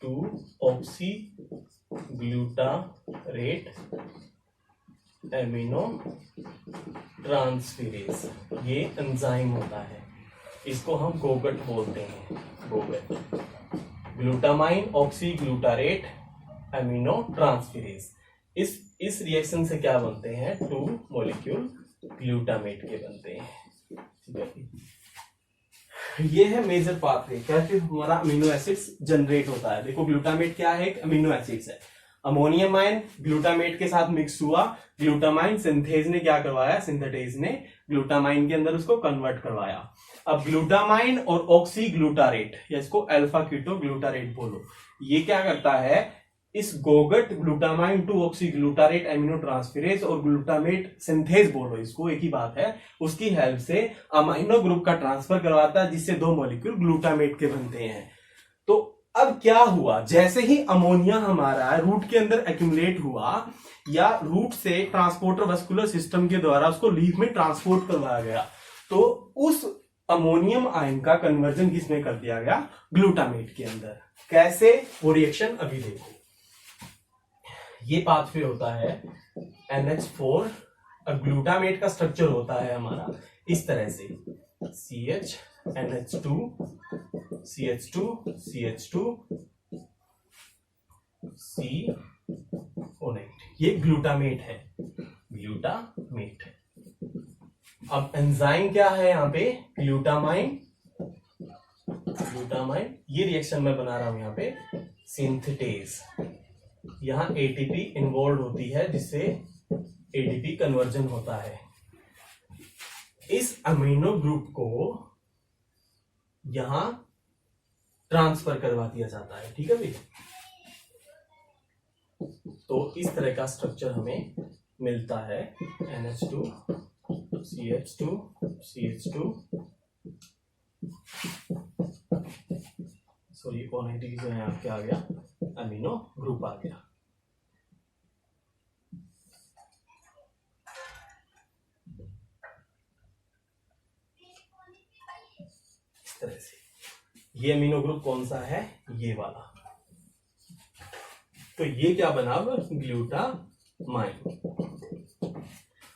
टू ऑक्सीग्लूटारेट एमिनो ट्रांसफेरेज, ये एंजाइम होता है, इसको हम गोगट बोलते हैं, गोगट, ग्लूटामाइन ऑक्सीग्लूटारेट एमिनो ट्रांसफेरेज। इस रिएक्शन से क्या बनते हैं, 2 मॉलिक्यूल ग्लूटामेट के बनते हैं। ठीक है, ये है मेजर पाथवे, कैसे हमारा अमीनो एसिड्स जनरेट होता है। देखो ग्लूटामेट क्या है, एक अमीनो एसिड्स है। अमोनियम आयन ग्लूटामेट के साथ मिक्स हुआ, ग्लूटामाइन सिंथेज ने क्या करवाया, सिंथेटेज ने ग्लूटामाइन के अंदर उसको कन्वर्ट करवाया। अब ग्लूटामाइन और ऑक्सी ग्लूटारेट या इसको अल्फा कीटो ग्लूटारेट बोलो, ये क्या करता है, इस GOGAT glutamine two oxy glutarate amino transferase और ग्लूटामेट सिंथेज बोलो, इसको एक ही बात है, उसकी हेल्प से अमाइनो ग्रुप का ट्रांसफर करवाता है जिससे 2 मॉलिक्यूल ग्लूटामेट के बनते हैं। तो अब क्या हुआ, जैसे ही अमोनिया हमारा रूट के अंदर एक्यूमुलेट हुआ या रूट से ट्रांसपोर्टर वस्कुलर सिस्टम के द्वारा उसको लीफ में ट्रांसपोर्ट करवाया गया, तो उस अमोनियम आयन का कन्वर्जन किसमें कर दिया गया, ग्लूटामेट के अंदर। कैसे, वो रिएक्शन अभी देखो। ये पाथवे होता है NH4, अब ग्लूटामेट का स्ट्रक्चर होता है हमारा इस तरह से CH NH2 CH2 CH2 CO9, ये ग्लूटामेट है, ग्लूटामेट। अब एंजाइम क्या है यहाँ पे, ग्लूटामाइन, ग्लूटामाइन, ये रिएक्शन मैं बना रहा हूं यहाँ पे सिंथेटेज, यहां ATP इन्वॉल्व होती है जिससे ADP कन्वर्जन होता है। इस अमीनो ग्रुप को यहां ट्रांसफर करवा दिया जाता है, ठीक है भैया। तो इस तरह का स्ट्रक्चर हमें मिलता है, NH2 CH2 CH2 sorry O90 जो है आपके आ गया, अमीनो ग्रुप आ गया। इस तरह से ये अमीनो ग्रुप कौन सा है, ये वाला। तो ये क्या बना, ग्लूटामाइन।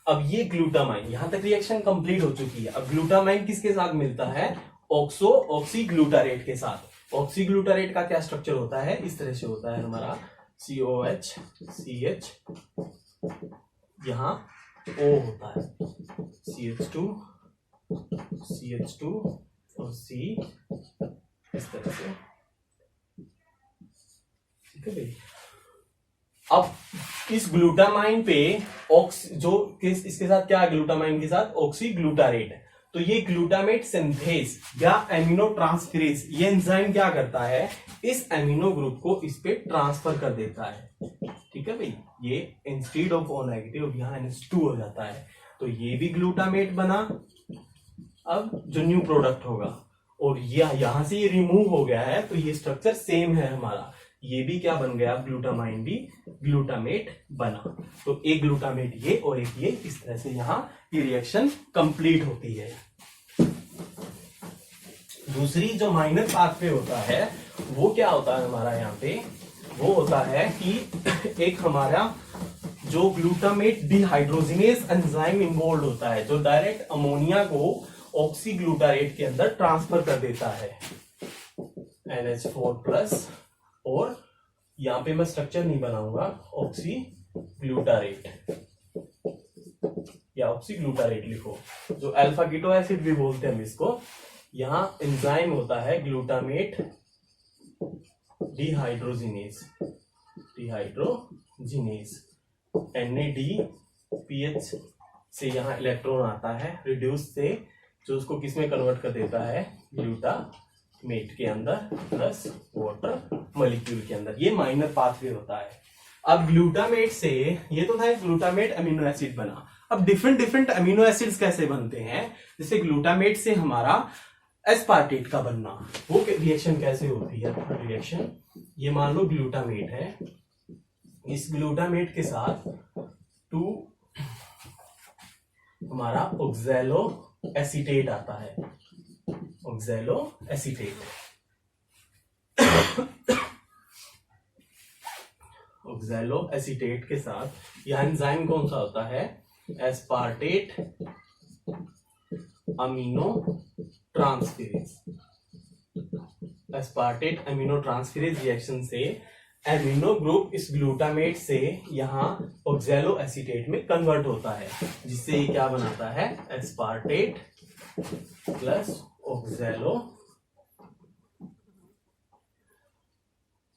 अब ये ग्लूटामाइन, यहां तक रिएक्शन कंप्लीट हो चुकी है। अब ग्लूटामाइन किसके साथ मिलता है, ऑक्सी ग्लूटारेट के साथ। ऑक्सी ग्लूटारेट का क्या स्ट्रक्चर होता है, इस तरह से होता है हमारा COH CH, यहां O होता है CH2 CH2 और C, इस तरह से, ठीक है भाई। अब इस ग्लूटामाइन पे इसके साथ क्या है, ग्लूटामाइन के साथ ऑक्सी ग्लूटारेट है। तो ये ग्लूटामेट सिंथेज या एमिनो ट्रांसफेरेज, ये एंजाइम क्या करता है, इस एमिनो ग्रुप को इस पे ट्रांसफर कर देता है, ठीक है भाई। ये इंस्टेड ऑफ O नेगेटिव यहां NH2 हो जाता है, तो ये भी ग्लूटामेट बना। अब जो न्यू प्रोडक्ट होगा, और यहां से ये रिमूव हो गया है, तो ये स्ट्रक्चर सेम है हमारा, ये भी क्या बन गया, ग्लूटामाइन भी ग्लूटामेट बना। तो एक ग्लूटामेट ये और एक ये, इस तरह से यहां ये रिएक्शन कंप्लीट होती है। दूसरी जो माइनर पाथवे होता है वो क्या होता है हमारा यहाँ पे, वो होता है कि एक हमारा जो ग्लूटामेट डिहाइड्रोजिनेज एंजाइम इन्वॉल्व होता है, जो डायरेक्ट अमोनिया को ऑक्सी ग्लूटारेट के अंदर ट्रांसफर कर देता है, NH4+, और यहां पे मैं स्ट्रक्चर नहीं बनाऊंगा, ऑक्सी ग्लूटारेट या ऑक्सी ग्लूटारेट लिखो, जो अल्फा कीटो एसिड भी बोलते हैं हम इसको। यहां एंजाइम होता है ग्लूटामेट डिहाइड्रोजिनेज NADPH से यहां इलेक्ट्रॉन आता है रिड्यूस से, जो उसको किसमें कन्वर्ट कर देता है, ग्लूटामेट के अंदर प्लस वाटर मॉलिक्यूल के अंदर। ये माइनर पाथवे होता है। अब ग्लूटामेट से, ये तो था ग्लूटामेट अमीनो एसिड बना। अब डिफरेंट अमीनो एसिड्स कैसे बनते हैं, जैसे ग्लूटामेट से हमारा एस्पार्टेट का बनना, वो रिएक्शन कैसे होती है, रिएक्शन ये मान लो ग्लूटामेट है, इस ग्लूटामेट के साथ 2 हमारा ऑक्सैलो एसीटेट आता है, ऑक्सैलो एसीटेट। ऑक्सैलो एसीटेट के साथ यह एंजाइम कौन सा होता है, aspartate amino transferase. Aspartate amino transferase reaction से एमिनो ग्रुप इस ग्लूटामेट से यहां ऑक्सैलो एसीटेट में कन्वर्ट होता है, जिससे ये क्या बनाता है, एस्पार्टेट प्लस ऑक्सैलो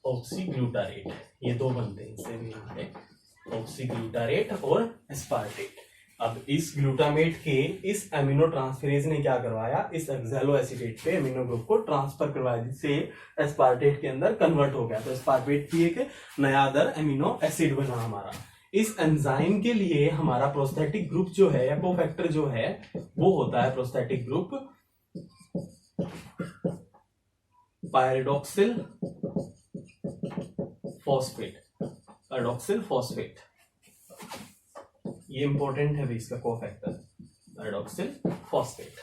ऑक्सीग्लूटारेट, ये दो बनते हैं इससे भी यहाँ पे, ऑक्सीग्लूटारेट और एस्पार्टेट। अब इस ग्लूटामेट के इस अमीनो ट्रांसफेरेज ने क्या करवाया, इस एक्सैलो एसीटेट पे अमीनो ग्रुप को ट्रांसफर करवाया, जिससे एस्पार्टेट के अंदर कन्वर्ट हो गया। तो एस्पार्टेट भी एक नया अदर अमीनो एसिड बना हमारा। इस एंजाइम के लिए हमारा प्रोस्थेटिक ग्रुप जो है या कोफैक्टर जो है वो होता है प्रोस्थेटिक ग्रुप पायरिडॉक्सिल फॉस्फेट, पायरिडॉक्सिल फॉस्फेट, ये इंपॉर्टेंट है भाई इसका कोफैक्टर पायरिडॉक्सिल फॉस्फेट।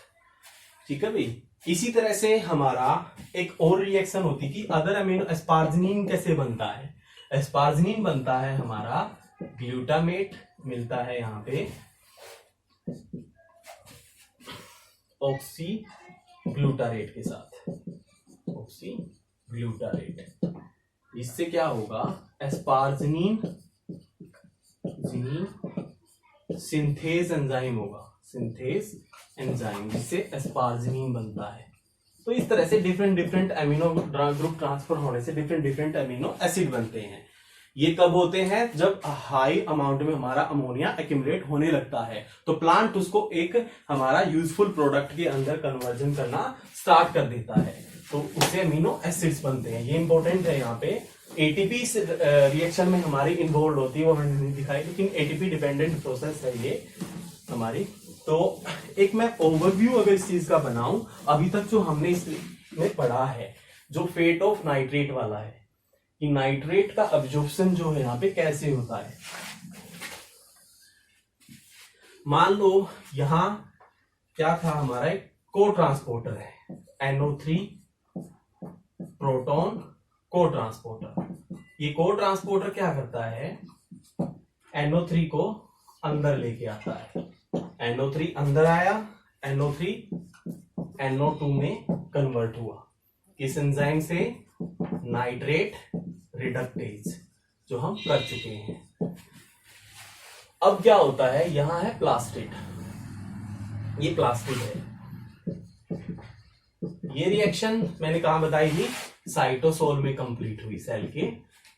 ठीक है भाई। इसी तरह से हमारा एक और रिएक्शन होती कि अदर अमीनो, एस्पार्जिनिन कैसे बनता है, एस्पार्जिनिन बनता है हमारा ग्लूटामेट मिलता है यहाँ पे ऑक्सीग्लूटारेट के साथ, ऑक्सीग्लूटारेट। इससे क्या होगा, एस्पार्जिनिन सिंथेज एंजाइम होगा, सिंथेज एंजाइम, जिससे एस्पार्जिनिन बनता है। तो इस तरह से डिफरेंट अमीनो ग्रुप ट्रांसफर होने से डिफरेंट अमीनो एसिड बनते हैं। ये कब होते हैं, जब हाई अमाउंट में हमारा अमोनिया एक्यूमुलेट होने लगता है, तो प्लांट उसको एक हमारा यूजफुल प्रोडक्ट के अंदर कन्वर्जन करना स्टार्ट कर देता है, तो उससे अमीनो एसिड्स बनते हैं। ये इंपॉर्टेंट है यहाँ पे। एटीपी रिएक्शन में हमारी इन्वॉल्व होती है, वो मैंने नहीं दिखाई, लेकिन एटीपी डिपेंडेंट प्रोसेस है ये हमारी। तो एक मैं ओवरव्यू अगर इस चीज का बनाऊं, अभी तक जो हमने इसमें पढ़ा है, जो फेट ऑफ नाइट्रेट वाला है कि नाइट्रेट का अब्जॉर्प्शन जो है यहाँ पे कैसे होता है। मान लो यहां क्या था, हमारा एक को ट्रांसपोर्टर है NO3 प्रोटॉन को ट्रांसपोर्टर। ये को ट्रांसपोर्टर क्या करता है, NO3 को अंदर लेके आता है, NO3 अंदर आया, NO3 NO2 में कन्वर्ट हुआ, इस एंजाइम से नाइट्रेट रिडक्टेज जो हम कर चुके हैं। अब क्या होता है, यहां है प्लास्टिड, ये प्लास्टिड है। ये रिएक्शन मैंने कहा बताई थी, साइटोसोल में कंप्लीट हुई सेल के।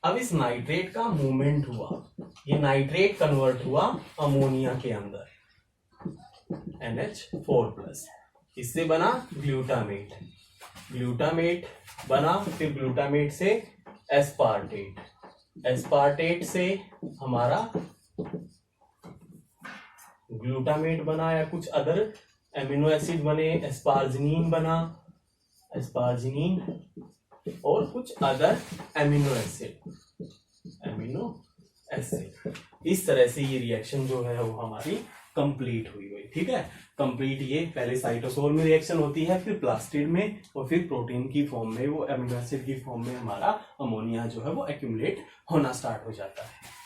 अब इस नाइट्रेट का मूवमेंट हुआ, ये नाइट्रेट कन्वर्ट हुआ अमोनिया के अंदर, NH4+, इससे बना ग्लूटामेट, ग्लूटामेट बना, फिर ग्लूटामेट से एस्पार्टेट, एस्पार्टेट से हमारा ग्लूटामेट बना या कुछ अदर एमिनो एसिड बने, एस्पार्जिनिन बना, एस्पार्जिनिन और कुछ other amino acid, amino acid. इस तरह से ये रिएक्शन जो है वो हमारी कंप्लीट हुई। ठीक है, कंप्लीट ये पहले साइटोसोल में रिएक्शन होती है, फिर प्लास्टिड में, और फिर प्रोटीन की फॉर्म में, वो एमिनो एसिड की फॉर्म में हमारा अमोनिया जो है वो एक्यूमुलेट होना स्टार्ट हो जाता है।